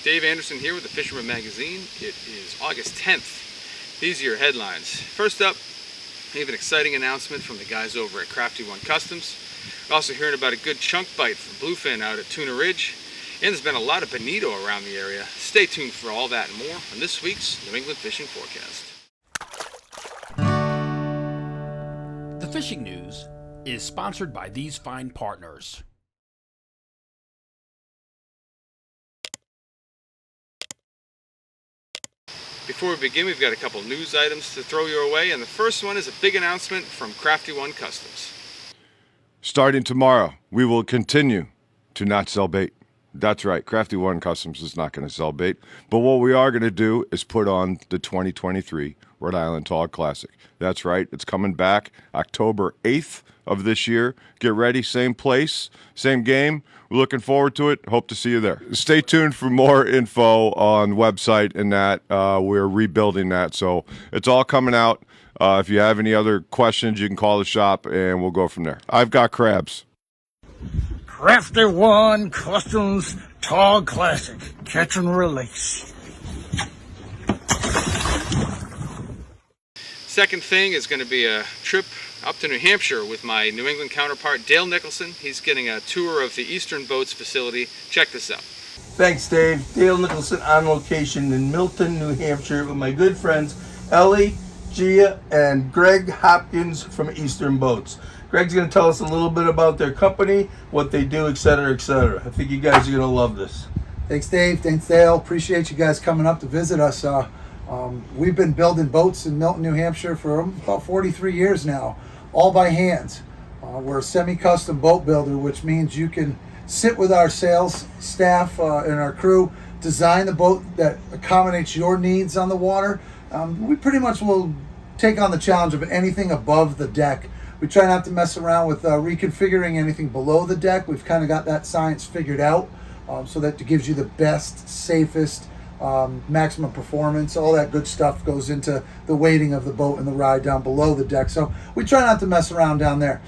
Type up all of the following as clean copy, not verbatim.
Dave Anderson here with the Fisherman magazine. It is August 10th. These are your headlines. First up, we have an exciting announcement from the guys over at Crafty One Customs. We're also hearing about a good chunk bite from bluefin out at Tuna Ridge. And there's been a lot of bonito around the area. Stay tuned for all that and more on this week's New England Fishing Forecast. The fishing news is sponsored by these fine partners. Before we begin, we've got a couple news items to throw your way, and the first one is a big announcement from Crafty One Customs. Starting tomorrow, we will continue to not sell bait. That's right, Crafty One Customs is not going to sell bait, but what we are going to do is put on the 2023 Rhode Island Tog Classic. That's right, it's coming back October 8th of this year. Get ready, same place, same game. We're looking forward to it. Hope to see you there. Stay tuned for more info on the website and that. We're rebuilding that, so it's all coming out. If you have any other questions, you can call the shop and we'll go from there. I've got crabs. Crafty One Customs Tog Classic. Catch and release. Second thing is going to be a trip up to New Hampshire with my New England counterpart, Dale Nicholson. He's getting a tour of the Eastern Boats facility. Check this out. Thanks, Dave. Dale Nicholson on location in Milton, New Hampshire with my good friends Ellie, Gia, and Greg Hopkins from Eastern Boats. Greg's going to tell us a little bit about their company, what they do, etc., etc. I think you guys are going to love this. Thanks, Dave. Thanks, Dale. Appreciate you guys coming up to visit us. We've been building boats in Milton, New Hampshire for about 43 years now, all by hands. We're a semi-custom boat builder, which means you can sit with our sales staff and our crew, design the boat that accommodates your needs on the water. We pretty much will take on the challenge of anything above the deck. We try not to mess around with reconfiguring anything below the deck. We've kind of got that science figured out so that it gives you the best, safest, maximum performance. All that good stuff goes into the weighting of the boat and the ride down below the deck. So we try not to mess around down there.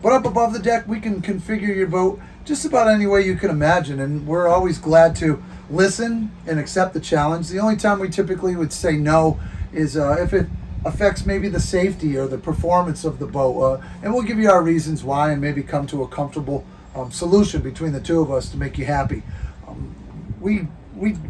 But up above the deck, we can configure your boat just about any way you can imagine. And we're always glad to listen and accept the challenge. The only time we typically would say no is if it affects maybe the safety or the performance of the boat. And we'll give you our reasons why and maybe come to a comfortable solution between the two of us to make you happy. We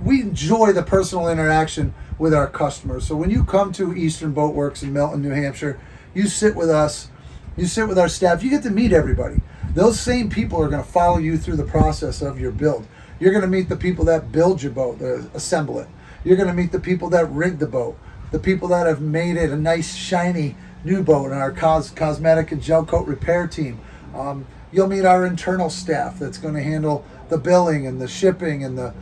enjoy the personal interaction with our customers. So when you come to Eastern Boat Works in Milton, New Hampshire, you sit with us, you sit with our staff, you get to meet everybody. Those same people are going to follow you through the process of your build. You're going to meet the people that build your boat, that assemble it. You're going to meet the people that rig the boat, the people that have made it a nice, shiny new boat in our cosmetic and gel coat repair team. You'll meet our internal staff that's going to handle the billing and the shipping and the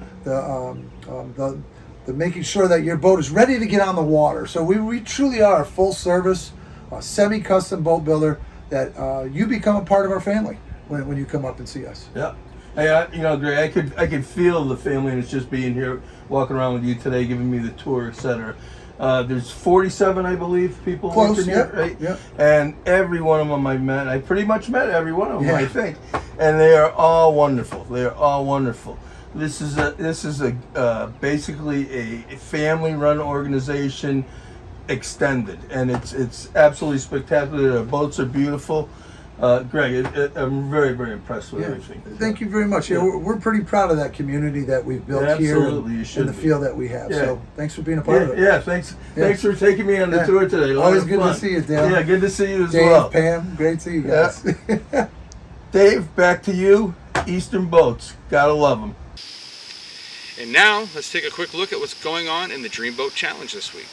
making sure that your boat is ready to get on the water. So we truly are a full service, semi-custom boat builder that you become a part of our family when you come up and see us. Yeah. Hey, Greg, I could feel the family, and it's just being here, walking around with you today, giving me the tour, etc. There's 47, I believe, people working here, right? Yeah. And every one of them I met. I pretty much met every one of them, I think. And they are all wonderful. They are all wonderful. This is basically a family-run organization, extended, and it's absolutely spectacular. Their boats are beautiful. Greg, I'm very, very impressed with everything. Thank you very much. Yeah, we're pretty proud of that community that we've built here and the field that we have. So thanks for being a part of it. Yeah, thanks for taking me on the tour today. Always good to see you, Dale. Yeah, good to see you as Dave, well. Pam, great to see you guys. Yeah. Dave, back to you. Eastern Boats, gotta love them. And now, let's take a quick look at what's going on in the Dreamboat Challenge this week.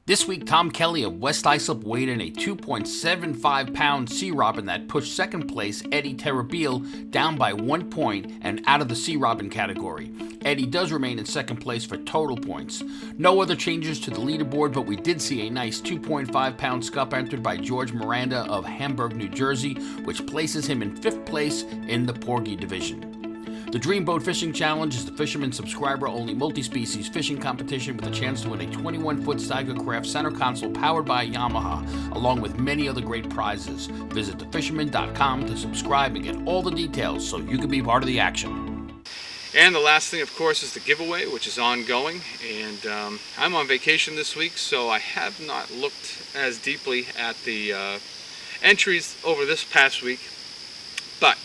This week, Tom Kelly of West Islip weighed in a 2.75-pound sea robin that pushed second place Eddie Terrabile down by 1 point and out of the sea robin category. Eddie does remain in second place for total points. No other changes to the leaderboard, but we did see a nice 2.5-pound scup entered by George Miranda of Hamburg, New Jersey, which places him in 5th place in the Porgy division. The Dreamboat Fishing Challenge is the Fisherman subscriber-only multi-species fishing competition with a chance to win a 21-foot Steiger Craft center console powered by Yamaha, along with many other great prizes. Visit thefisherman.com to subscribe and get all the details so you can be part of the action. And the last thing, of course, is the giveaway, which is ongoing. And I'm on vacation this week, so I have not looked as deeply at the entries over this past week. But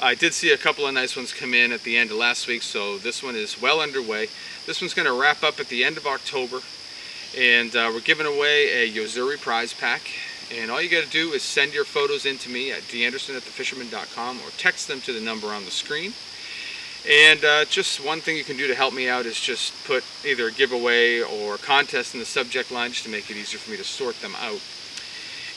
I did see a couple of nice ones come in at the end of last week, so this one is well underway. This one's going to wrap up at the end of October. And we're giving away a Yozuri prize pack. And all you got to do is send your photos in to me at danderson@thefisherman.com or text them to the number on the screen. And just one thing you can do to help me out is just put either a giveaway or contest in the subject line just to make it easier for me to sort them out.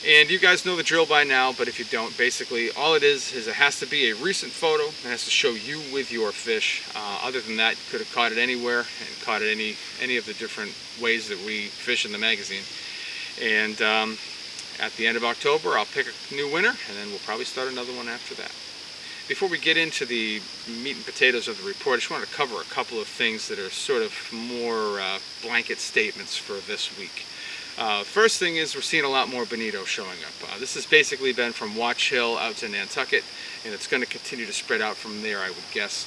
And you guys know the drill by now, but if you don't, basically all it is it has to be a recent photo. It has to show you with your fish. Other than that, you could have caught it anywhere and caught it any of the different ways that we fish in the magazine. And at the end of October, I'll pick a new winner, and then we'll probably start another one after that. Before we get into the meat and potatoes of the report, I just wanted to cover a couple of things that are sort of more blanket statements for this week. First thing is we're seeing a lot more Bonito showing up. This has basically been from Watch Hill out to Nantucket, and it's going to continue to spread out from there, I would guess.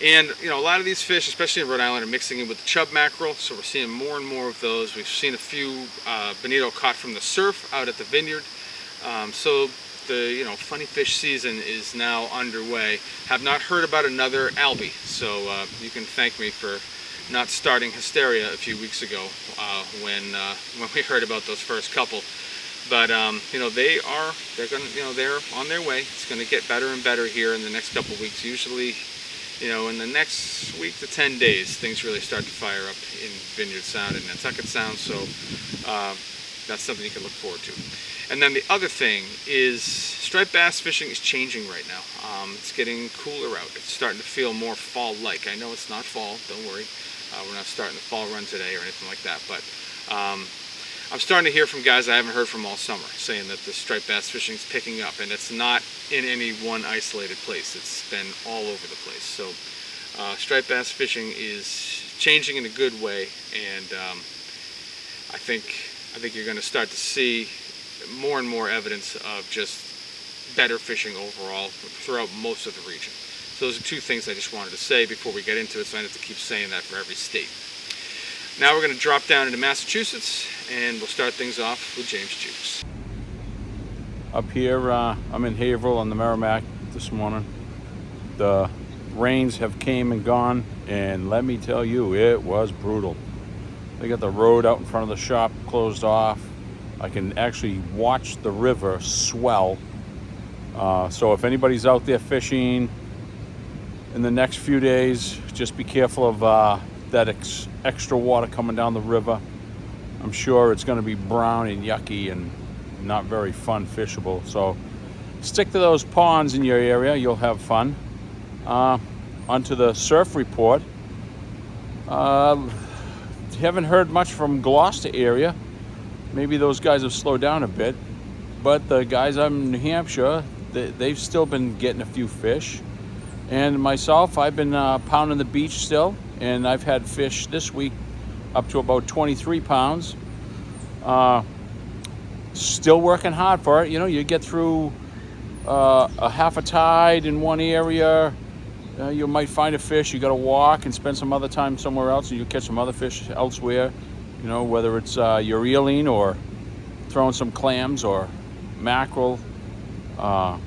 And you know, a lot of these fish, especially in Rhode Island, are mixing in with the chub mackerel, so we're seeing more and more of those. We've seen a few Bonito caught from the surf out at the Vineyard. So the funny fish season is now underway. Have not heard about another albie, so you can thank me for not starting hysteria a few weeks ago when we heard about those first couple. But they're on their way. It's going to get better and better here in the next couple weeks. Usually, in the next week to 10 days, things really start to fire up in Vineyard Sound and Nantucket Sound. So that's something you can look forward to. And then the other thing is striped bass fishing is changing right now. It's getting cooler out. It's starting to feel more fall-like. I know it's not fall, don't worry. We're not starting the fall run today or anything like that. But I'm starting to hear from guys I haven't heard from all summer saying that the striped bass fishing is picking up. And it's not in any one isolated place. It's been all over the place. So striped bass fishing is changing in a good way. And I think you're going to start to see more and more evidence of just better fishing overall throughout most of the region. So those are two things I just wanted to say before we get into it, so I don't have to keep saying that for every state. Now we're going to drop down into Massachusetts, and we'll start things off with James Jewkes. Up here, I'm in Haverhill on the Merrimack this morning. The rains have came and gone, and let me tell you, it was brutal. They got the road out in front of the shop closed off. I can actually watch the river swell. So if anybody's out there fishing in the next few days, just be careful of that extra water coming down the river. I'm sure it's going to be brown and yucky and not very fun fishable. So stick to those ponds in your area, you'll have fun. Onto the surf report. Haven't heard much from Gloucester area. Maybe those guys have slowed down a bit, but the guys out in New Hampshire, they've still been getting a few fish. And myself, I've been pounding the beach still, and I've had fish this week up to about 23 pounds. Still working hard for it. You get through a half a tide in one area, you might find a fish. You got to walk and spend some other time somewhere else, and you'll catch some other fish elsewhere. Whether it's your eeling or throwing some clams or mackerel. And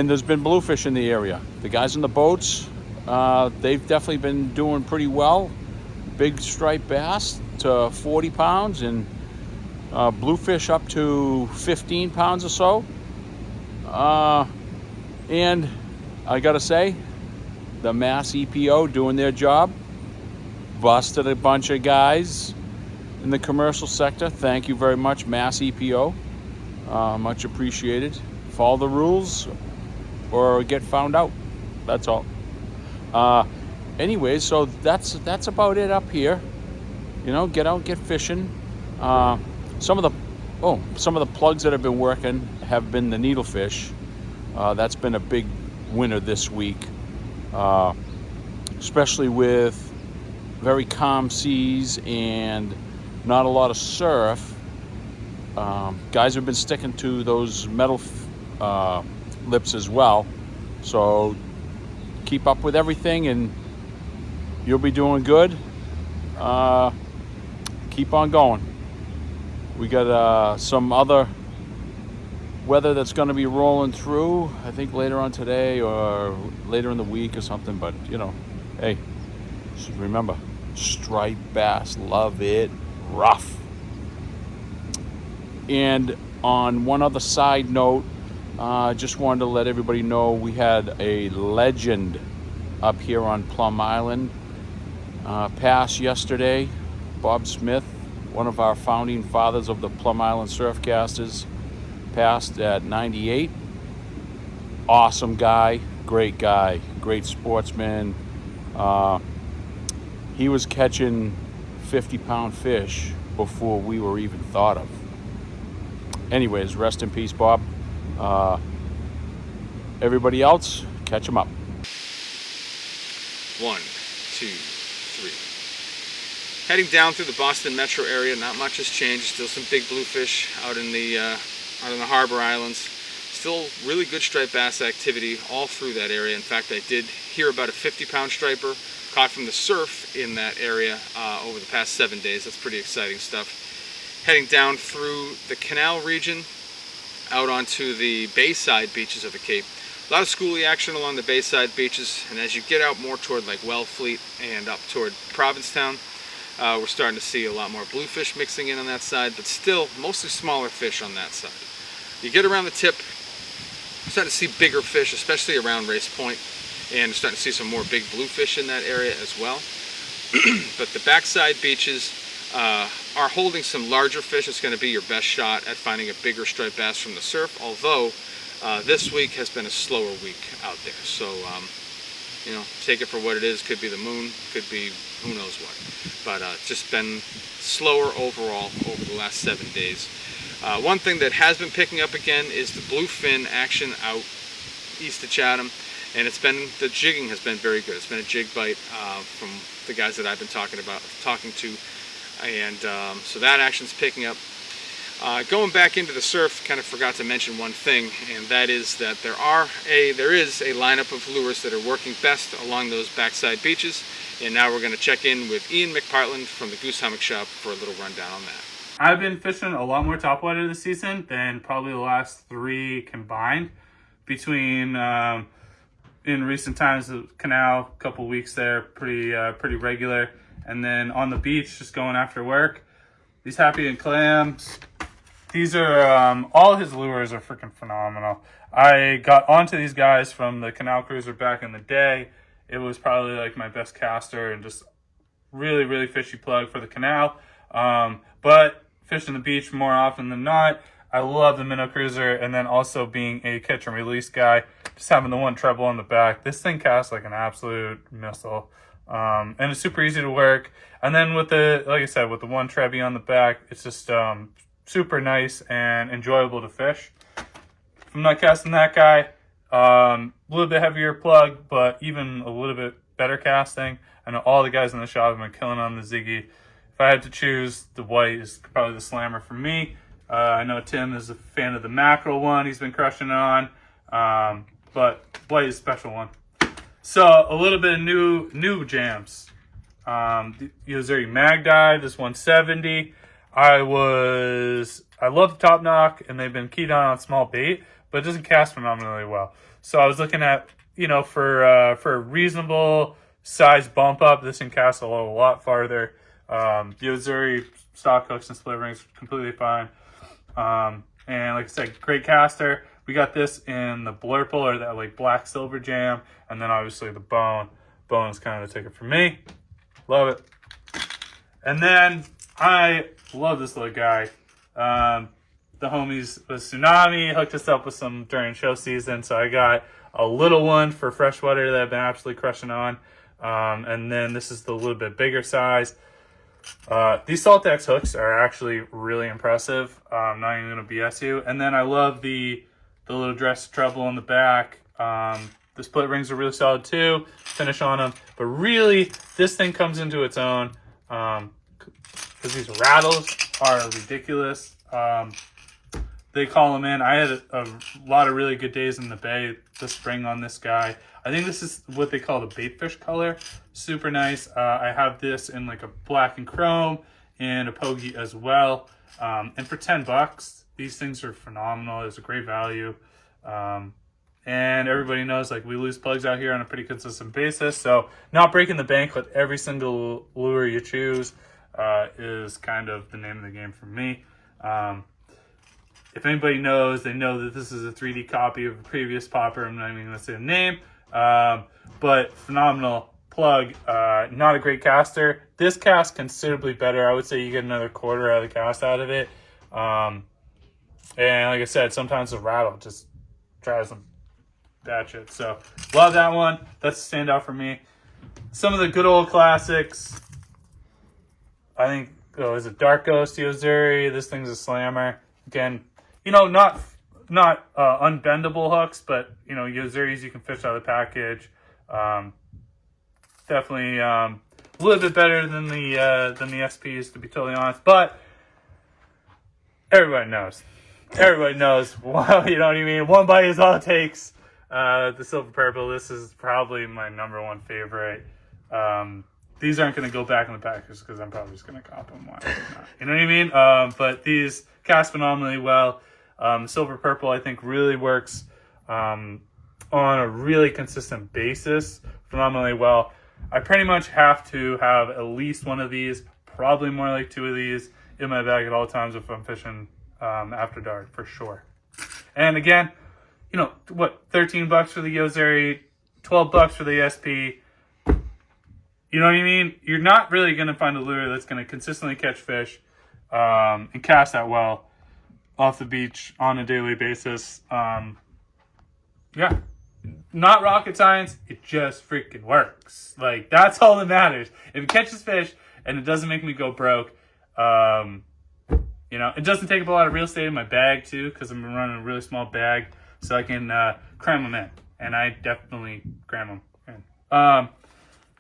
there's been bluefish in the area. The guys in the boats, they've definitely been doing pretty well. Big striped bass to 40 pounds and bluefish up to 15 pounds or so. And I gotta say, the Mass EPO doing their job. Busted a bunch of guys in the commercial sector. Thank you very much, Mass EPO. Much appreciated. Follow the rules or get found out. That's all. Anyways, so that's about it up here. Get out, get fishing. Some of the plugs that have been working have been the needlefish. That's been a big winner this week, especially with very calm seas and not a lot of surf. Guys have been sticking to those metal lips as well. So keep up with everything and you'll be doing good. Keep on going. We got some other weather that's going to be rolling through, I think later on today or later in the week or something. But, you know, hey, just remember, striped bass love it rough. And on one other side note, just wanted to let everybody know we had a legend up here on Plum Island pass yesterday. Bob Smith, one of our founding fathers of the Plum Island Surfcasters, passed at 98. Awesome guy, great sportsman. He was catching 50-pound fish before we were even thought of. Anyways, rest in peace, Bob. Everybody else, catch him up. 1, 2, 3. Heading down through the Boston metro area, not much has changed. Still some big bluefish out in the harbor islands. Still really good striped bass activity all through that area. In fact, I did hear about a 50-pound striper caught from the surf in that area over the past 7 days. That's pretty exciting stuff. Heading down through the canal region, out onto the bayside beaches of the Cape. A lot of schoolie action along the bayside beaches, and as you get out more toward like Wellfleet and up toward Provincetown, we're starting to see a lot more bluefish mixing in on that side, but still mostly smaller fish on that side. You get around the tip, you're starting to see bigger fish, especially around Race Point, and starting to see some more big bluefish in that area as well. But the backside beaches are holding some larger fish. It's going to be your best shot at finding a bigger striped bass from the surf, although this week has been a slower week out there. So, you know, take it for what it is. Could be the moon, could be who knows what. But just been slower overall over the last 7 days. One thing that has been picking up again is the bluefin action out east of Chatham. And the jigging has been very good. It's been a jig bite from the guys that I've been talking to. And so that action's picking up. Going back into the surf, kind of forgot to mention one thing, and that is that there is a lineup of lures that are working best along those backside beaches. And now we're going to check in with Ian McPartland from the Goose Hummock shop for a little rundown on that. I've been fishing a lot more topwater this season than probably the last 3 combined. Between in recent times, the canal, a couple weeks there, pretty regular. And then on the beach, just going after work. These Happy and Clams, these are, all his lures are freaking phenomenal. I got onto these guys from the Canal Cruiser back in the day. It was probably like my best caster and just really, really fishy plug for the canal. But fishing the beach more often than not. I love the Minnow Cruiser, and then also being a catch and release guy, just having the one treble on the back. This thing casts like an absolute missile. And it's super easy to work. And then with like I said, with the one Trevi on the back, it's just super nice and enjoyable to fish. If I'm not casting that guy, a little bit heavier plug, but even a little bit better casting. I know all the guys in the shop have been killing on the Ziggy. If I had to choose, the white is probably the slammer for me. I know Tim is a fan of the mackerel one. He's been crushing it on. But white is a special one. So a little bit of new jams. The Yozuri Mag Dive, this 170. I love the Top Knock, and they've been keyed on small bait, but it doesn't cast phenomenally well. So I was looking at, for a reasonable size bump up, this can cast a lot farther. The Yozuri stock hooks and split rings completely fine. And like I said, great caster. We got this in the Blurple, or that like black silver jam, and then obviously the bone. Bone's kind of the ticket for me. Love it. And then I love this little guy. The homies with Tsunami hooked us up with some during show season, so I got a little one for freshwater that I've been absolutely crushing on. And then this is the little bit bigger size. These Saltex hooks are actually really impressive. I'm not even going to BS you. And then I love the little dress treble on the back. The split rings are really solid too. Finish on them. But really, this thing comes into its own because these rattles are ridiculous. they call them in. I had a lot of really good days in the bay this spring on this guy. I think this is what they call the baitfish color. Super nice. I have this in like a black and chrome and a pogey as well. And for $10, these things are phenomenal. It's a great value. And everybody knows like we lose plugs out here on a pretty consistent basis. So not breaking the bank with every single lure you choose is kind of the name of the game for me. If anybody knows, they know that this is a 3D copy of a previous popper. I'm not even going to say the name. But phenomenal plug. Not a great caster. This cast considerably better. I would say you get another quarter out of the cast out of it. And like I said, sometimes the rattle just drives them batshit. So love that one. That's a standout for me. Some of the good old classics. I think, is it Dark Ghost Yozuri? This thing's a slammer. Again, not unbendable hooks, but Yozuris you can fish out of the package. Definitely a little bit better than the SPs, to be totally honest. But everybody knows. Everybody knows. Well, you know what I mean? One bite is all it takes. The silver purple. This is probably my number one favorite. These aren't going to go back in the package because I'm probably just going to cop them. Why not? You know what I mean? But these cast phenomenally well. Silver purple, I think, really works on a really consistent basis phenomenally well. I pretty much have to have at least one of these, probably more like two of these, in my bag at all times if I'm fishing after dark, for sure. And again, $13 for the Yozuri, $12 for the SP. You know what I mean? You're not really going to find a lure that's going to consistently catch fish and cast that well off the beach on a daily basis. Yeah. Not rocket science. It just freaking works. Like, that's all that matters. If it catches fish and it doesn't make me go broke, it doesn't take up a lot of real estate in my bag, too, because I'm running a really small bag, so I can cram them in. And I definitely cram them in.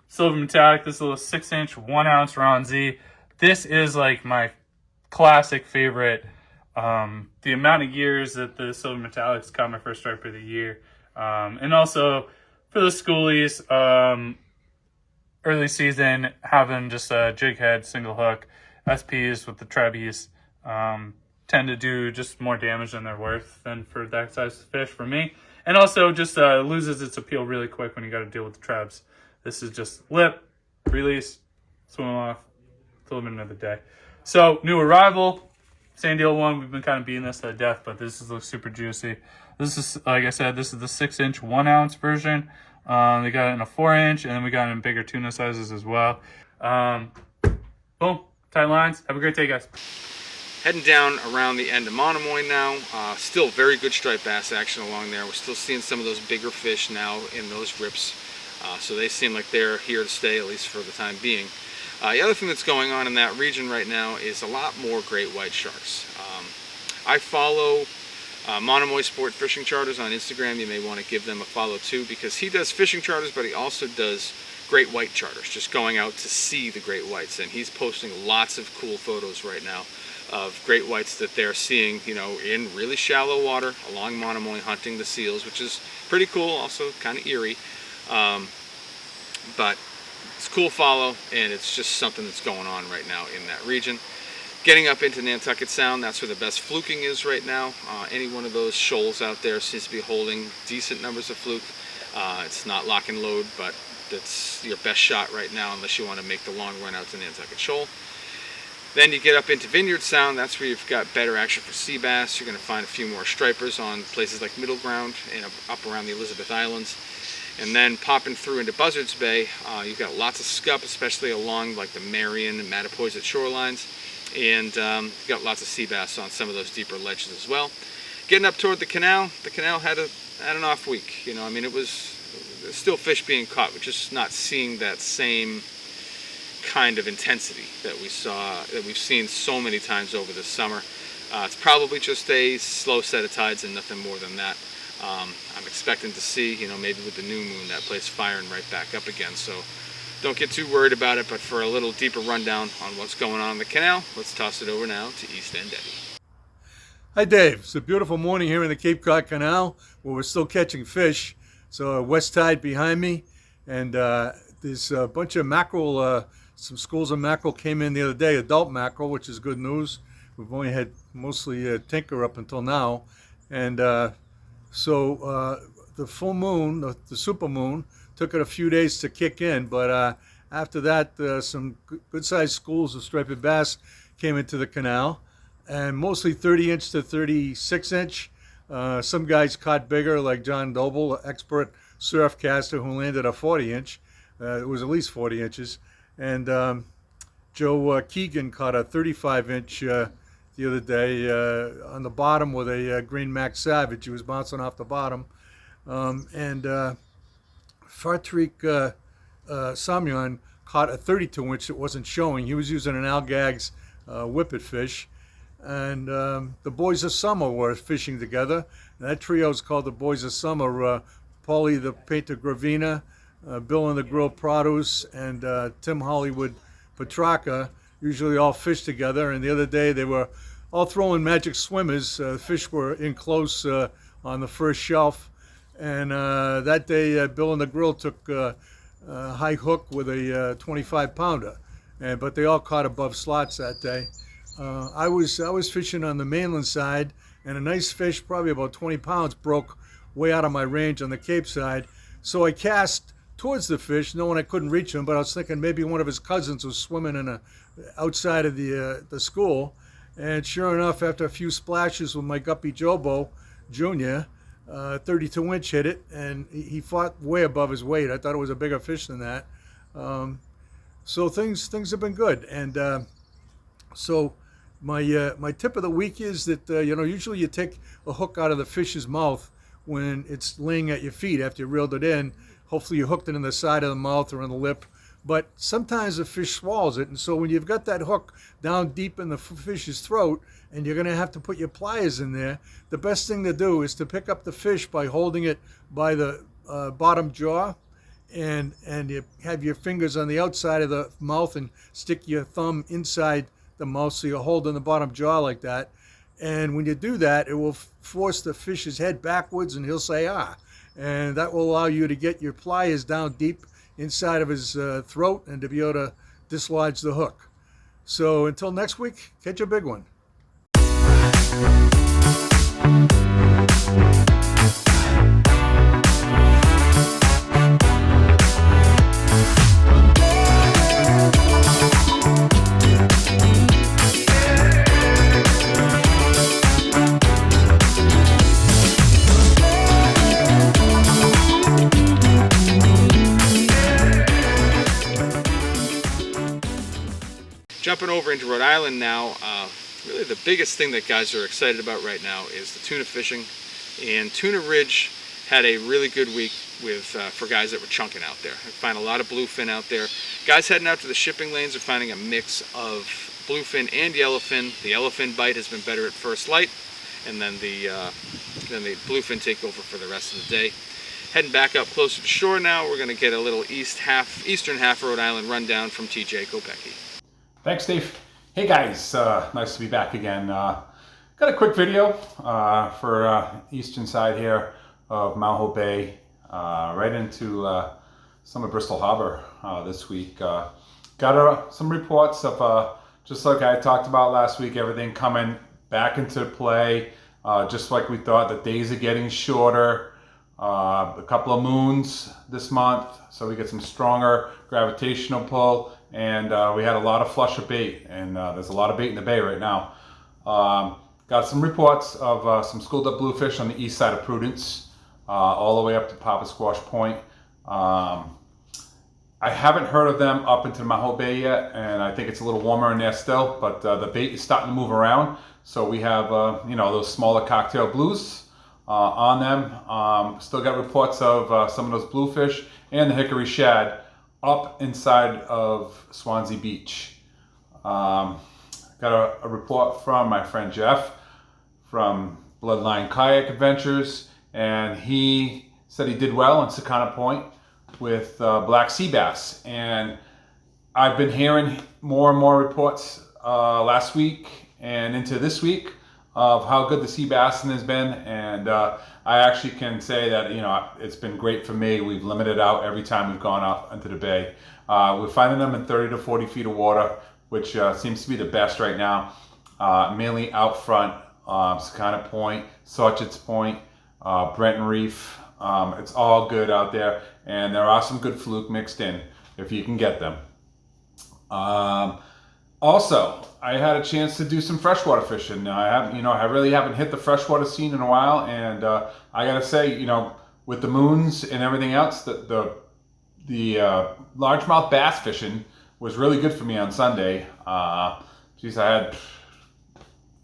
Silver metallic, this little 6-inch, 1-ounce Ron Z. This is like my classic favorite. The amount of years that the silver metallics caught my first stripe of the year. And also for the schoolies, early season, having just a jig head, single hook, SPs with the trebbies, tend to do just more damage than they're worth than for that size fish for me. And also just loses its appeal really quick when you got to deal with the trebs. This is just lip, release, swim off, till the end of the day. So, new arrival, same deal one. We've been kind of beating this to death, but this looks super juicy. This is, like I said, this is the 6-inch, 1-ounce version. They got it in a 4-inch, and then we got it in bigger tuna sizes as well. Boom, tight lines. Have a great day, guys. Heading down around the end of Monomoy now. Still very good striped bass action along there. We're still seeing some of those bigger fish now in those rips. So they seem like they're here to stay, at least for the time being. The other thing that's going on in that region right now is a lot more great white sharks. I follow Monomoy Sport Fishing Charters on Instagram. You may want to give them a follow too, because he does fishing charters, but he also does great white charters, just going out to see the great whites. And he's posting lots of cool photos right now of great whites that they're seeing, in really shallow water along Monomoy, hunting the seals, which is pretty cool, also kind of eerie. But it's a cool follow, and it's just something that's going on right now in that region. Getting up into Nantucket Sound, that's where the best fluking is right now. Any one of those shoals out there seems to be holding decent numbers of fluke. It's not lock and load, but that's your best shot right now unless you want to make the long run out to Nantucket Shoal. Then you get up into Vineyard Sound, that's where you've got better action for sea bass. You're going to find a few more stripers on places like Middle Ground and up around the Elizabeth Islands. And then popping through into Buzzards Bay, you've got lots of scup, especially along like the Marion and Mattapoisett shorelines. And you've got lots of sea bass on some of those deeper ledges as well. Getting up toward the canal had an off week. It was still fish being caught. We're just not seeing that same kind of intensity that we've seen so many times over the summer. It's probably just a slow set of tides and nothing more than that. I'm expecting to see, maybe with the new moon, that place firing right back up again. So don't get too worried about it. But for a little deeper rundown on what's going on in the canal, let's toss it over now to East End Eddie. Hi, Dave. It's a beautiful morning here in the Cape Cod Canal where we're still catching fish. So west tide behind me, and there's a bunch of mackerel, some schools of mackerel came in the other day, adult mackerel, which is good news. We've only had mostly tinker up until now. And so the full moon, the super moon, took it a few days to kick in, but after that, some good-sized schools of striped bass came into the canal, and mostly 30-inch to 36-inch. Some guys caught bigger, like John Doble, expert surf caster, who landed a 40-inch. It was at least 40 inches. And Joe Keegan caught a 35-inch the other day on the bottom with a green Mac Savage. He was bouncing off the bottom. And Fartrik Samyon caught a 32-inch that wasn't showing. He was using an Algag's whippet fish. And the Boys of Summer were fishing together. And that trio is called the Boys of Summer. Paulie the Painter Gravina, Bill and the Grill Produce, and Tim Hollywood Petrarca usually all fish together. And the other day they were all throwing magic swimmers. Fish were in close on the first shelf. And that day Bill and the Grill took a high hook with a 25-pounder. But they all caught above slots that day. I was fishing on the mainland side, and a nice fish, probably about 20 pounds, broke way out of my range on the Cape side. So I cast towards the fish, knowing I couldn't reach him, but I was thinking maybe one of his cousins was swimming in outside of the school. And sure enough, after a few splashes with my guppy Jobo Jr., 32-inch hit it, and he fought way above his weight. I thought it was a bigger fish than that. So things have been good. And so my tip of the week is that usually you take a hook out of the fish's mouth when it's laying at your feet after you reeled it in. Hopefully you hooked it in the side of the mouth or in the lip. But sometimes the fish swallows it, and so when you've got that hook down deep in the fish's throat and you're going to have to put your pliers in there, the best thing to do is to pick up the fish by holding it by the bottom jaw, and you have your fingers on the outside of the mouth and stick your thumb inside the mouth so you're holding the bottom jaw like that. And when you do that, it will force the fish's head backwards and he'll say, ah. And that will allow you to get your pliers down deep inside of his throat and to be able to dislodge the hook. So until next week, catch a big one. Jumping over into Rhode Island now, really the biggest thing that guys are excited about right now is the tuna fishing. And Tuna Ridge had a really good week for guys that were chunking out there. I find a lot of bluefin out there. Guys heading out to the shipping lanes are finding a mix of bluefin and yellowfin. The yellowfin bite has been better at first light, and then the bluefin take over for the rest of the day. Heading back up closer to shore now, we're going to get a little eastern half Rhode Island rundown from TJ Kopecky. Thanks, Dave. Hey guys, nice to be back again. Got a quick video for eastern side here of Mount Hope Bay, right into some of Bristol Harbor this week. Got some reports of, just like I talked about last week, everything coming back into play, just like we thought. The days are getting shorter, a couple of moons this month, so we get some stronger gravitational pull. And we had a lot of flush of bait, and there's a lot of bait in the bay right now. Got some reports of some schooled up bluefish on the east side of Prudence, all the way up to Papa Squash Point. I haven't heard of them up into Mount Hope Bay yet, and I think it's a little warmer in there still, but the bait is starting to move around. So we have those smaller cocktail blues on them. Still got reports of some of those bluefish and the hickory shad up inside of Swansea Beach. Got a report from my friend Jeff from Bloodline Kayak Adventures, and he said he did well in Sakana Point with black sea bass. And I've been hearing more and more reports last week and into this week of how good the sea bassing has been, and I actually can say that, you know, it's been great for me. We've limited out every time we've gone up into the bay. We're finding them in 30 to 40 feet of water, which seems to be the best right now. Mainly out front, Sakana Point, Sawchett's Point, Brenton Reef. It's all good out there, and there are some good fluke mixed in if you can get them. Also, I had a chance to do some freshwater fishing. I really haven't hit the freshwater scene in a while, and I gotta say, you know, with the moons and everything else, the largemouth bass fishing was really good for me on Sunday. I had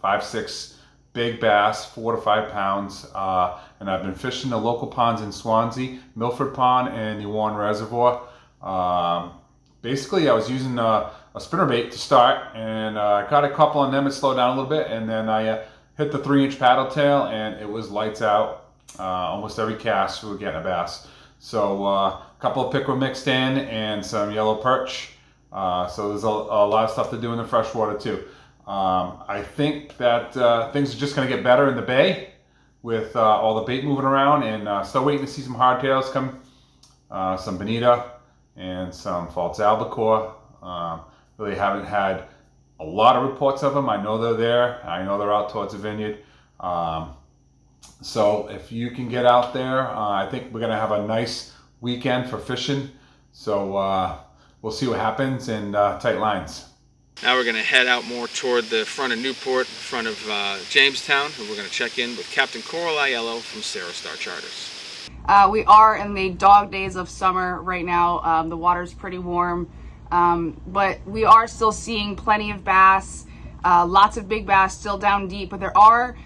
5-6 big bass, 4 to 5 pounds, and I've been fishing the local ponds in Swansea, Milford Pond, and the Warren Reservoir. Basically, I was using a spinnerbait to start, and I caught a couple on them and slowed down a little bit, and then I hit the 3-inch paddle tail, and it was lights out. Almost every cast we were getting a bass. So a couple of pickerel mixed in and some yellow perch. So there's a lot of stuff to do in the freshwater too. I think that things are just going to get better in the bay with all the bait moving around, and still waiting to see some hardtails come, some Bonito and some false albacore. Really haven't had a lot of reports of them. I know they're there. I know they're out towards the Vineyard. So if you can get out there, I think we're going to have a nice weekend for fishing. So we'll see what happens in tight lines. Now we're going to head out more toward the front of Newport, in front of Jamestown, and we're going to check in with Captain Aiello from Sara Star Charters. We are in the dog days of summer right now. The water's pretty warm, but we are still seeing plenty of bass, lots of big bass still down deep, but there are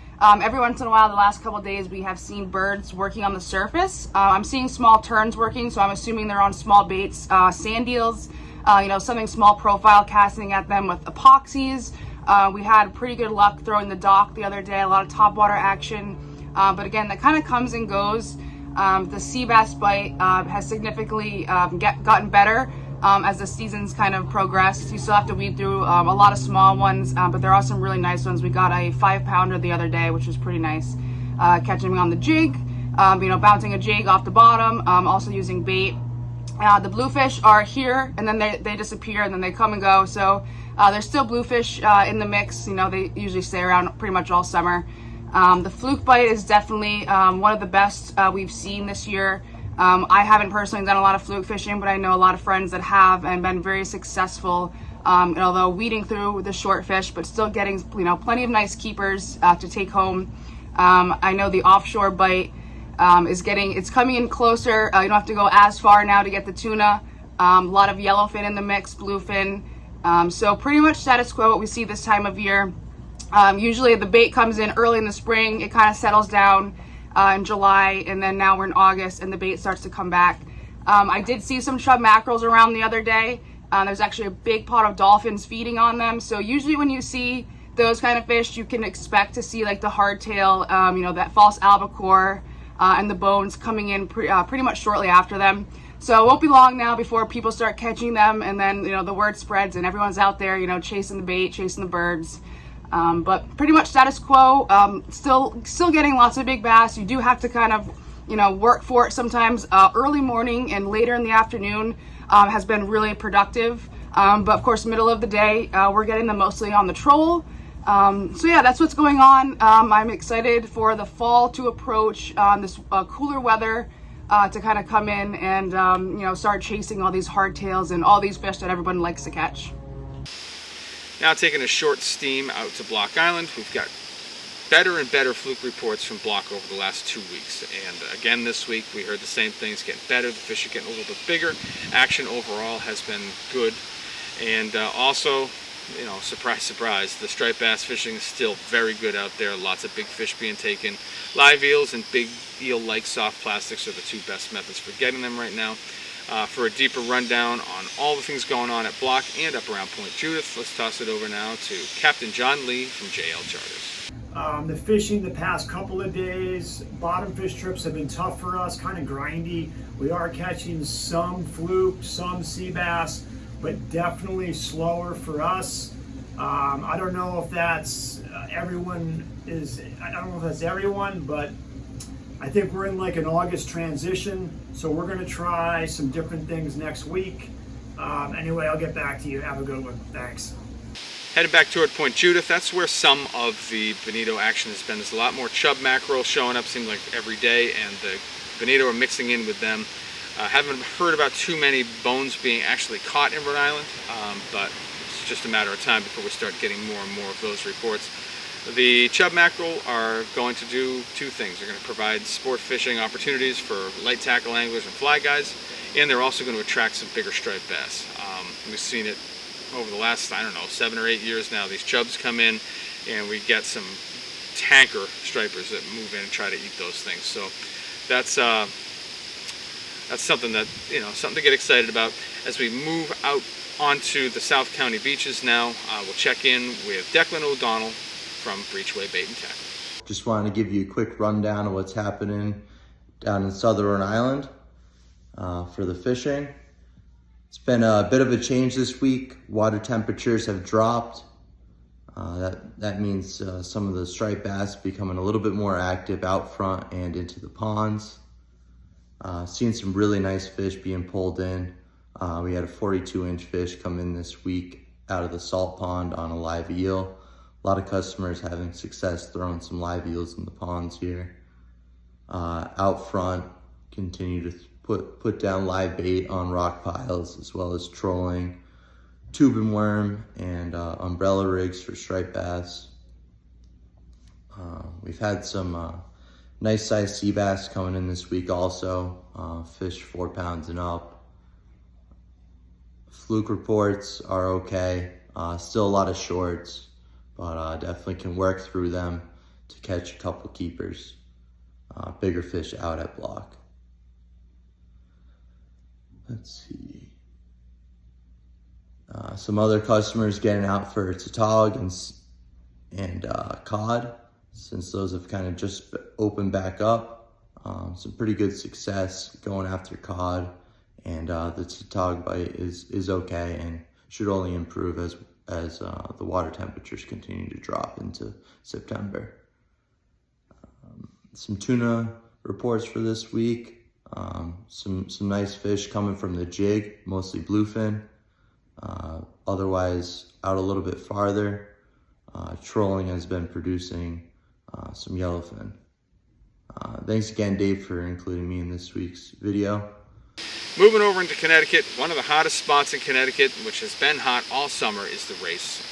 every once in a while, the last couple of days, we have seen birds working on the surface. I'm seeing small terns working, so I'm assuming they're on small baits, sand eels, something small profile, casting at them with epoxies. We had pretty good luck throwing the dock the other day, a lot of topwater action. But again, that kind of comes and goes. The sea bass bite has significantly gotten better as the season's kind of progressed. You still have to weed through a lot of small ones, but there are some really nice ones. We got a 5-pounder the other day, which was pretty nice. Catching me on the jig, bouncing a jig off the bottom, also using bait. The bluefish are here, and then they disappear, and then they come and go. So there's still bluefish in the mix. They usually stay around pretty much all summer. The fluke bite is definitely one of the best we've seen this year. I haven't personally done a lot of fluke fishing, but I know a lot of friends that have and been very successful. And although weeding through the short fish, but still getting plenty of nice keepers to take home. I know the offshore bite it's coming in closer. You don't have to go as far now to get the tuna. A lot of yellowfin in the mix, bluefin. So pretty much status quo what we see this time of year. Usually the bait comes in early in the spring. It kind of settles down in July, and then now we're in August and the bait starts to come back. I did see some chub mackerels around the other day. There's actually a big pot of dolphins feeding on them. So usually when you see those kind of fish, you can expect to see like the hardtail, that false albacore, and the bones coming in pretty much shortly after them. So it won't be long now before people start catching them, and then the word spreads and everyone's out there chasing the bait, chasing the birds. But pretty much status quo. Still getting lots of big bass. You do have to kind of work for it sometimes. Early morning and later in the afternoon has been really productive, but of course middle of the day we're getting them mostly on the troll. So yeah, that's what's going on. I'm excited for the fall to approach, this cooler weather to kind of come in and start chasing all these hardtails and all these fish that everyone likes to catch. Now taking a short steam out to Block Island, we've got better and better fluke reports from Block over the last 2 weeks, and again this week we heard the same things, getting better, the fish are getting a little bit bigger, action overall has been good, and also surprise, surprise, the striped bass fishing is still very good out there. Lots of big fish being taken. Live eels and big eel-like soft plastics are the two best methods for getting them right now. For a deeper rundown on all the things going on at Block and up around Point Judith, let's toss it over now to Captain John Lee from JL Charters. The fishing the past couple of days, bottom fish trips have been tough for us, kind of grindy. We are catching some fluke, some sea bass, but definitely slower for us. I don't know if that's I don't know if that's everyone, but I think we're in like an August transition, so we're going to try some different things next week. Anyway, I'll get back to you. Have a good one. Thanks. Heading back toward Point Judith, that's where some of the Bonito action has been. There's a lot more chub mackerel showing up, seems like every day, and the Bonito are mixing in with them. Haven't heard about too many bones being actually caught in Rhode Island, but it's just a matter of time before we start getting more and more of those reports. The chub mackerel are going to do two things. They're going to provide sport fishing opportunities for light tackle anglers and fly guys, and they're also going to attract some bigger striped bass. We've seen it over the last, 7 or 8 years now. These chubs come in and we get some tanker stripers that move in and try to eat those things. So that's something that, something to get excited about. As we move out onto the South County beaches now, we'll check in with Declan O'Donnell from Breachway Bait and Tackle. Just wanted to give you a quick rundown of what's happening down in southern Rhode Island for the fishing. It's been a bit of a change this week. Water temperatures have dropped. That means some of the striped bass becoming a little bit more active out front and into the ponds. Seen some really nice fish being pulled in. We had a 42-inch fish come in this week out of the salt pond on a live eel. A lot of customers having success throwing some live eels in the ponds here. Out front, continue to put down live bait on rock piles, as well as trolling, tube and worm, and umbrella rigs for striped bass. We've had some nice sized sea bass coming in this week also, fish 4 pounds and up. Fluke reports are okay, still a lot of shorts, but definitely can work through them to catch a couple keepers. Bigger fish out at block. Let's see. Some other customers getting out for tautog and cod, since those have kind of just opened back up. Some pretty good success going after cod, and the tautog bite is okay and should only improve as the water temperatures continue to drop into September. Some tuna reports for this week. Some nice fish coming from the jig, mostly bluefin. Otherwise, out a little bit farther, trolling has been producing some yellowfin. Thanks again, Dave, for including me in this week's video. Moving over into Connecticut, one of the hottest spots in Connecticut, which has been hot all summer, is the race.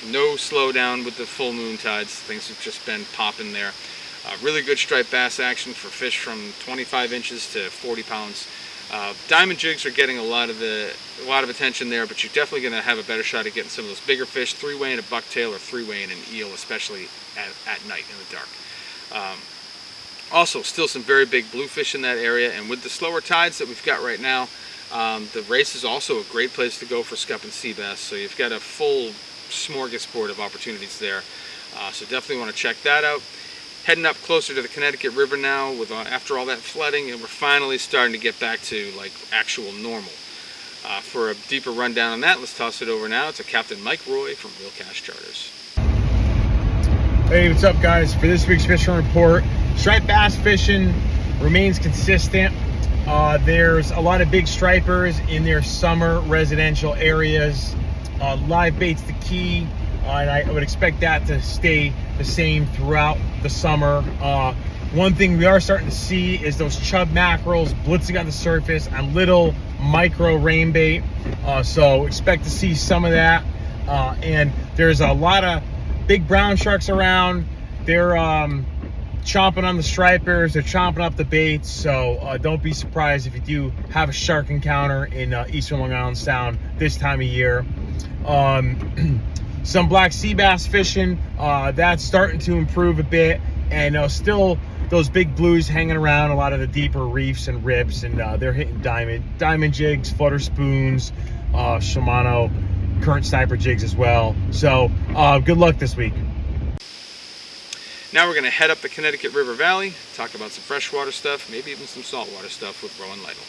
No slowdown with the full moon tides. Things have just been popping there. Really good striped bass action for fish from 25 inches to 40 pounds. Diamond jigs are getting a lot of attention there, but you're definitely going to have a better shot at getting some of those bigger fish, 3-weighing a bucktail or 3-weighing an eel, especially at night in the dark. Also, still some very big bluefish in that area, and with the slower tides that we've got right now, the race is also a great place to go for scupping sea bass. So you've got a full smorgasbord of opportunities there. So definitely want to check that out. Heading up closer to the Connecticut River now, with after all that flooding, and we're finally starting to get back to like actual normal. For a deeper rundown on that, let's toss it over now to Captain Mike Roy from Real Cash Charters. Hey, what's up, guys? For this week's fishing report, striped bass fishing remains consistent. There's a lot of big stripers in their summer residential areas. Live bait's the key, and I would expect that to stay the same throughout the summer. One thing we are starting to see is those chub mackerels blitzing on the surface on little micro rain bait. So expect to see some of that. And there's a lot of big brown sharks around. They're chomping on the stripers, they're chomping up the baits, so don't be surprised if you do have a shark encounter in eastern Long Island Sound this time of year. Some black sea bass fishing, that's starting to improve a bit, and still those big blues hanging around a lot of the deeper reefs and rips, and they're hitting diamond jigs, flutter spoons, Shimano current sniper jigs as well. So good luck this week. Now we're going to head up the Connecticut River Valley, talk about some freshwater stuff, maybe even some saltwater stuff with Rowan Lytle.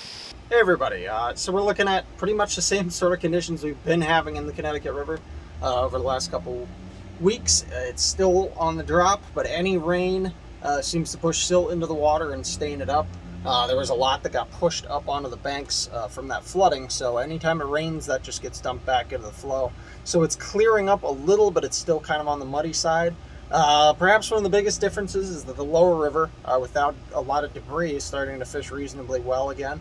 Hey everybody, so we're looking at pretty much the same sort of conditions we've been having in the Connecticut River. over the last couple weeks. It's still on the drop, but any rain seems to push silt into the water and stain it up. There was a lot that got pushed up onto the banks from that flooding, so anytime it rains, that just gets dumped back into the flow. So it's clearing up a little, but it's still kind of on the muddy side. Perhaps one of the biggest differences is that the lower river, without a lot of debris, is starting to fish reasonably well again.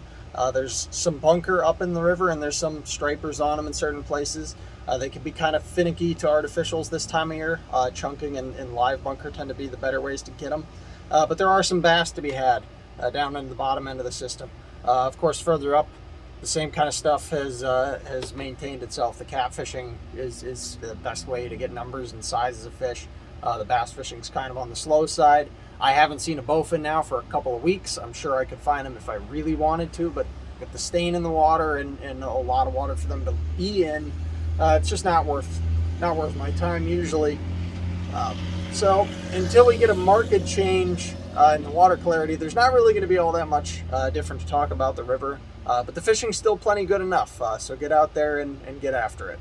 There's some bunker up in the river, and there's some stripers on them in certain places. They can be kind of finicky to artificials this time of year. Chunking and live bunker tend to be the better ways to get them. But there are some bass to be had down in the bottom end of the system. Of course, further up, the same kind of stuff has maintained itself. The catfishing is the best way to get numbers and sizes of fish. The bass fishing's kind of on the slow side. I haven't seen a bowfin now for a couple of weeks. I'm sure I could find them if I really wanted to, but with the stain in the water and a lot of water for them to be in, it's just not worth my time usually. So until we get a market change in the water clarity, there's not really going to be all that much different to talk about the river, but the fishing's still plenty good enough, so get out there and get after it.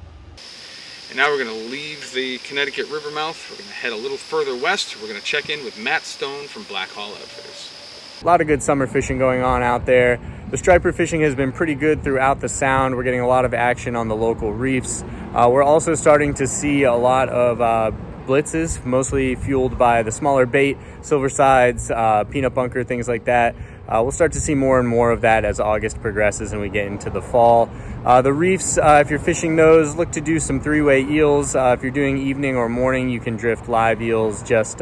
And now we're going to leave the Connecticut river mouth. We're going to head a little further west. We're going to check in with Matt Stone from Black Hall Outfitters. A lot of good summer fishing going on out there. The striper fishing has been pretty good throughout the sound. We're getting a lot of action on the local reefs. We're also starting to see a lot of blitzes, mostly fueled by the smaller bait, silver sides, peanut bunker, things like that. We'll start to see more and more of that as August progresses and we get into the fall. The reefs, if you're fishing those, look to do some three-way eels. If you're doing evening or morning, you can drift live eels, just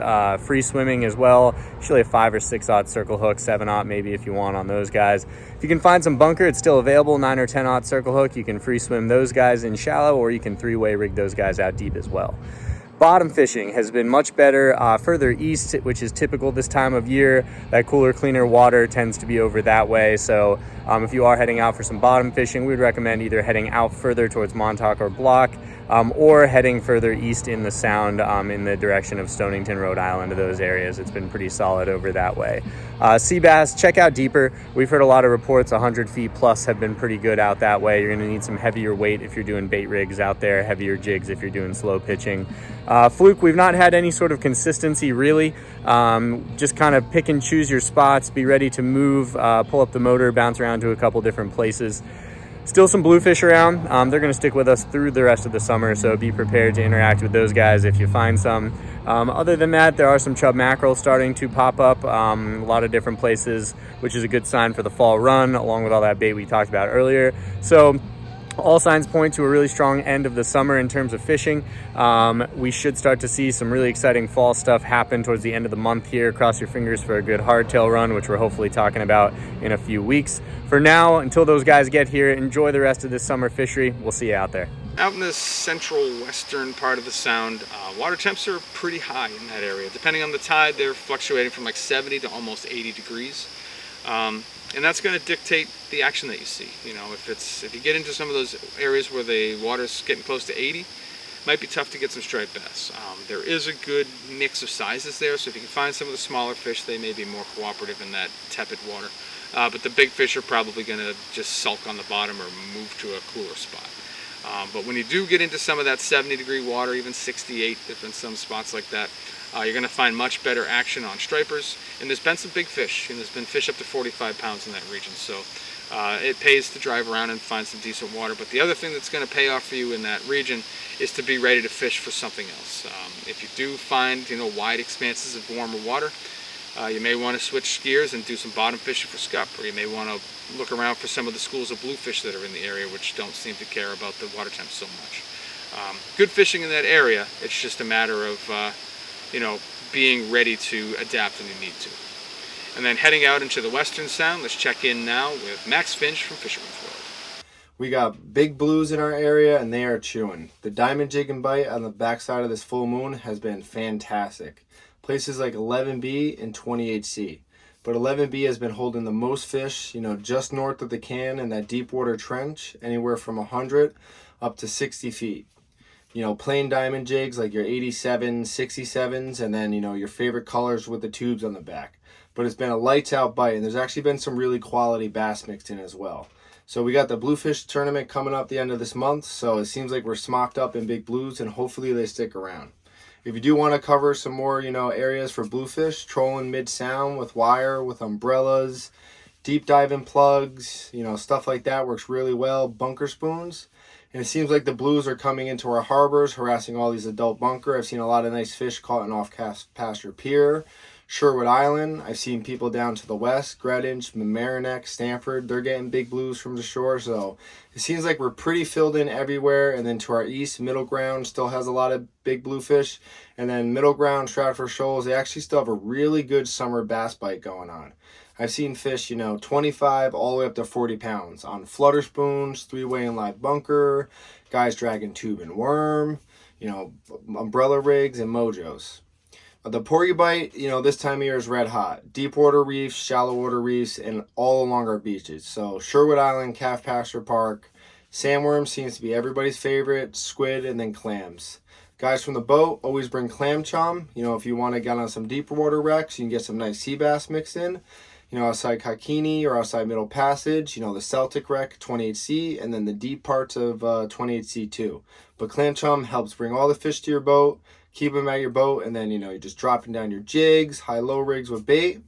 free swimming as well. Usually a 5 or 6-aught circle hook, 7-aught maybe if you want on those guys. If you can find some bunker, it's still available, 9 or 10-aught circle hook. You can free swim those guys in shallow, or you can three-way rig those guys out deep as well. Bottom fishing has been much better further east, which is typical this time of year. That cooler, cleaner water tends to be over that way. So if you are heading out for some bottom fishing, we'd recommend either heading out further towards Montauk or Block, or heading further east in the Sound in the direction of Stonington, Rhode Island, to those areas. It's been pretty solid over that way. Sea bass, check out deeper. We've heard a lot of reports 100 feet plus have been pretty good out that way. You're going to need some heavier weight if you're doing bait rigs out there, heavier jigs if you're doing slow pitching. Fluke, we've not had any sort of consistency really. Just kind of pick and choose your spots, be ready to move, pull up the motor, bounce around to a couple different places. Still some bluefish around. They're going to stick with us through the rest of the summer, so be prepared to interact with those guys if you find some. Other than that, there are some chub mackerel starting to pop up a lot of different places, which is a good sign for the fall run, along with all that bait we talked about earlier. So all signs point to a really strong end of the summer in terms of fishing. We should start to see some really exciting fall stuff happen towards the end of the month here. Cross your fingers for a good hardtail run, which we're hopefully talking about in a few weeks. For now, until those guys get here, enjoy the rest of this summer fishery. We'll see you out there. Out in the central western part of the Sound, water temps are pretty high in that area. Depending on the tide, they're fluctuating from like 70 to almost 80 degrees. And that's going to dictate the action that you see. You know, if you get into some of those areas where the water's getting close to 80, it might be tough to get some striped bass. There is a good mix of sizes there, so if you can find some of the smaller fish, they may be more cooperative in that tepid water. But the big fish are probably going to just sulk on the bottom or move to a cooler spot. But when you do get into some of that 70-degree water, even 68, if in some spots like that, you're going to find much better action on stripers. And there's been some big fish, and there's been fish up to 45 pounds in that region. So it pays to drive around and find some decent water. But the other thing that's going to pay off for you in that region is to be ready to fish for something else. If you do find, wide expanses of warmer water, you may want to switch gears and do some bottom fishing for scup, or you may want to look around for some of the schools of bluefish that are in the area, which don't seem to care about the water temps so much. Good fishing in that area. It's just a matter of being ready to adapt when you need to. And then heading out into the Western Sound, let's check in now with Max Finch from Fisherman's World. We got big blues in our area, and they are chewing. The diamond jig and bite on the backside of this full moon has been fantastic. Places like 11B and 28C. But 11B has been holding the most fish, just north of the can in that deep water trench, anywhere from 100 up to 60 feet. Plain diamond jigs like your 87s, 67s, and then, your favorite colors with the tubes on the back. But it's been a lights out bite, and there's actually been some really quality bass mixed in as well. So we got the bluefish tournament coming up the end of this month, so it seems like we're smocked up in big blues, and hopefully they stick around. If you do want to cover some more, areas for bluefish, trolling mid-sound with wire, with umbrellas, deep diving plugs, stuff like that works really well, bunker spoons. And it seems like the blues are coming into our harbors, harassing all these adult bunker. I've seen a lot of nice fish caught in off-pasture pier. Rhode Island, I've seen people down to the west, Greenwich, Mamaroneck, Stanford, they're getting big blues from the shore. So it seems like we're pretty filled in everywhere. And then to our east, Middle Ground still has a lot of big bluefish. And then Middle Ground, Stratford Shoals, they actually still have a really good summer bass bite going on. I've seen fish, 25 all the way up to 40 pounds on flutter spoons, 3-way and live bunker, guys dragging tube and worm, umbrella rigs and mojos. The porgy bite, this time of year is red hot. Deep water reefs, shallow water reefs, and all along our beaches. So Sherwood Island, Capt Pasture Park, sandworm seems to be everybody's favorite, squid, and then clams. Guys from the boat always bring clam chum. If you want to get on some deeper water wrecks, you can get some nice sea bass mixed in. Outside Kopecky or outside Middle Passage, the Celtic wreck, 28C, and then the deep parts of 28C too. But clam chum helps bring all the fish to your boat, keep them at your boat, and then, you're just dropping down your jigs, high-low rigs with bait.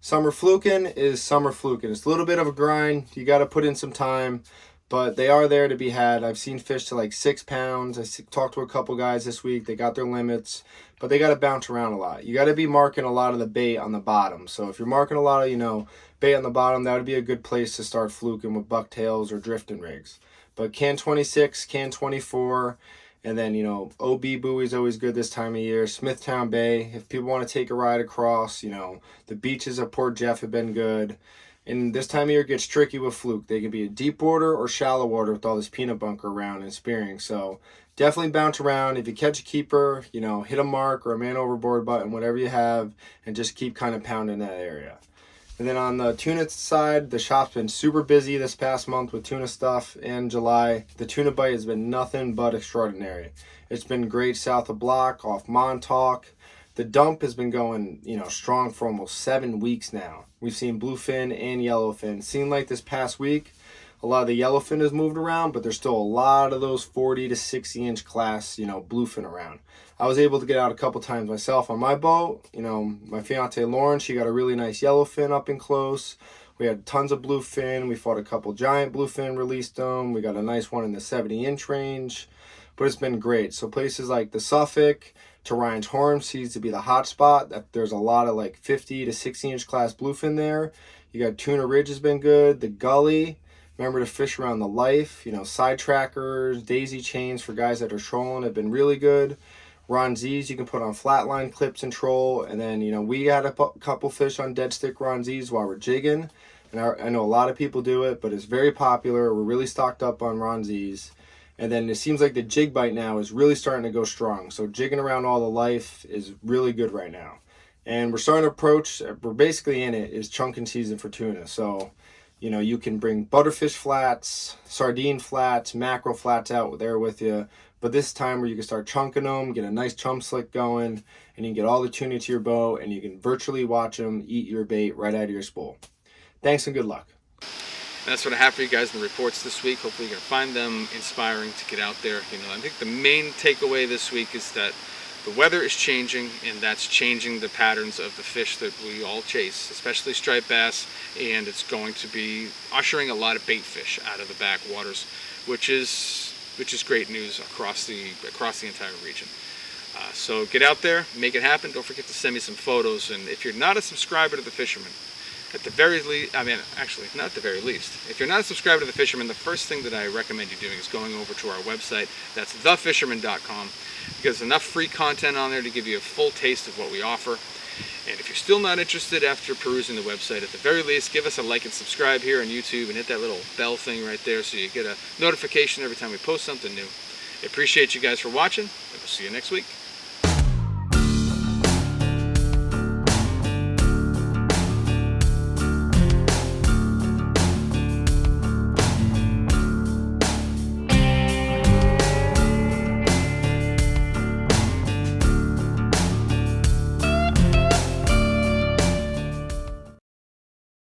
Summer fluking is summer fluking. It's a little bit of a grind. You got to put in some time, but they are there to be had. I've seen fish to like 6 pounds. I talked to a couple guys this week. They got their limits, but they got to bounce around a lot. You got to be marking a lot of the bait on the bottom. So if you're marking a lot of, bait on the bottom, that would be a good place to start fluking with bucktails or drifting rigs. But can 26, can 24, and then, OB buoy is always good this time of year. Smithtown Bay, if people want to take a ride across, the beaches of Port Jeff have been good. And this time of year gets tricky with fluke. They can be a deep water or shallow water with all this peanut bunker around and spearing. So definitely bounce around. If you catch a keeper, hit a mark or a man overboard button, whatever you have, and just keep kind of pounding that area. And then on the tuna side, the shop's been super busy this past month with tuna stuff in July. The tuna bite has been nothing but extraordinary. It's been great south of Block, off Montauk. The dump has been going, strong for almost 7 weeks now. We've seen bluefin and yellowfin. Seemed like this past week, a lot of the yellowfin has moved around, but there's still a lot of those 40 to 60 inch class, bluefin around. I was able to get out a couple times myself on my boat. My fiance Lauren, she got a really nice yellowfin up and close. We had tons of bluefin. We fought a couple giant bluefin, released them. We got a nice one in the 70-inch range, but it's been great. So places like the Suffolk to Ryan's Horn seems to be the hot spot. There's a lot of like 50 to 60-inch class bluefin there. You got Tuna Ridge has been good. The Gully, remember to fish around the life. Side trackers, daisy chains for guys that are trolling have been really good. Ronzis you can put on flatline clips and troll. And then, we got a couple fish on dead stick Ronzis while we're jigging. And I know a lot of people do it, but it's very popular. We're really stocked up on Ronzis. And then it seems like the jig bite now is really starting to go strong. So jigging around all the life is really good right now. And we're starting to approach, we're basically in it, is chunking season for tuna. So, you can bring butterfish flats, sardine flats, mackerel flats out there with you. But this time where you can start chunking them, get a nice chum slick going, and you can get all the tuna to your boat, and you can virtually watch them eat your bait right out of your spool. Thanks and good luck. That's what I have for you guys in the reports this week. Hopefully you're going to find them inspiring to get out there. I think the main takeaway this week is that the weather is changing, and that's changing the patterns of the fish that we all chase, especially striped bass, and it's going to be ushering a lot of bait fish out of the backwaters, which is great news across the entire region. So get out there, make it happen. Don't forget to send me some photos, and if you're not a subscriber to the Fisherman, at the very least, actually, not at the very least. If you're not a subscriber to the Fisherman, the first thing that I recommend you doing is going over to our website. That's thefisherman.com, because there's enough free content on there to give you a full taste of what we offer. And if you're still not interested after perusing the website, at the very least, give us a like and subscribe here on YouTube and hit that little bell thing right there so you get a notification every time we post something new. I appreciate you guys for watching, and we'll see you next week.